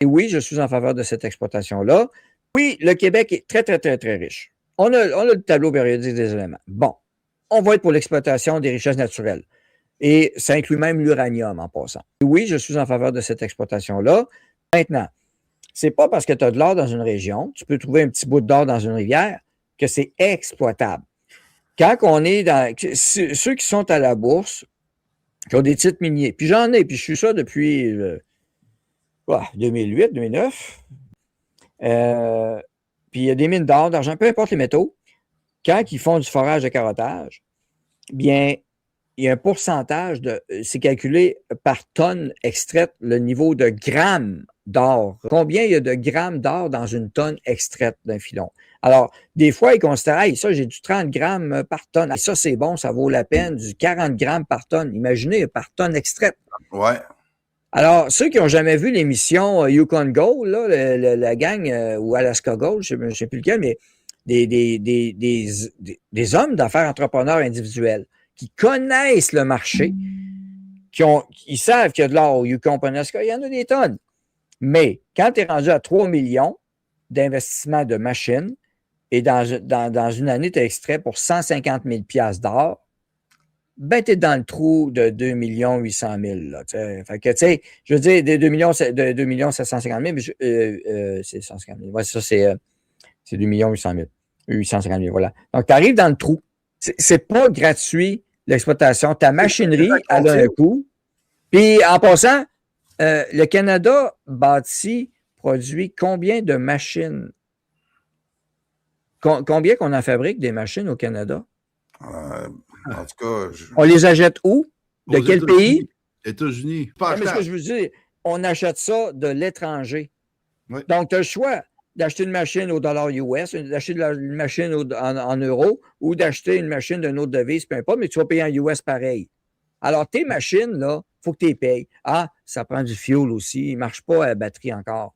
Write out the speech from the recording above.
Et oui, je suis en faveur de cette exploitation-là. Oui, le Québec est très, très, très, très riche. On a le tableau périodique des éléments. Bon, on va être pour l'exploitation des richesses naturelles. Et ça inclut même l'uranium en passant. Oui, je suis en faveur de cette exploitation-là. Maintenant, c'est pas parce que tu as de l'or dans une région, tu peux trouver un petit bout d'or dans une rivière, que c'est exploitable. Quand on est dans... Ceux qui sont à la bourse, qui ont des titres miniers, puis j'en ai, puis je suis ça depuis 2008, 2009, puis il y a des mines d'or, d'argent, peu importe les métaux, quand ils font du forage de carottage, bien, il y a un pourcentage c'est calculé par tonne extraite, le niveau de grammes d'or. Combien il y a de grammes d'or dans une tonne extraite d'un filon? Alors, des fois, ils considèrent, hey, ça, j'ai du 30 grammes par tonne. Ça, c'est bon, ça vaut la peine, du 40 grammes par tonne. Imaginez, par tonne extraite. Ouais. Alors, ceux qui n'ont jamais vu l'émission Yukon Gold, là, la gang, ou Alaska Gold, je ne sais plus lequel, mais des hommes d'affaires entrepreneurs individuels qui connaissent le marché, ils savent qu'il y a de l'or au Yukon Alaska, il y en a des tonnes. Mais quand tu es rendu à 3 millions d'investissements de machines et dans une année, tu as extrait pour 150 000 $ d'or, ben, tu es dans le trou de 2 800 000. Là, fait que, tu sais, je veux dire, 2 750 000, c'est 150 000. Ouais, ça, c'est 2 800 000. 850 000, voilà. Donc, tu arrives dans le trou. C'est pas gratuit, l'exploitation. Ta machinerie, elle a un coût. Puis, en passant, le Canada produit combien de machines? Combien qu'on en fabrique des machines au Canada? En tout cas... On les achète où? De quel pays? États-Unis. Non, mais ce que je veux dire, on achète ça de l'étranger. Oui. Donc, tu as le choix d'acheter une machine au dollar US, d'acheter une machine en euros ou d'acheter une machine d'une autre devise, peu importe, mais tu vas payer en US pareil. Alors, tes machines, là, il faut que tu les payes. Ah, ça prend du fuel aussi. Il ne marche pas à la batterie encore.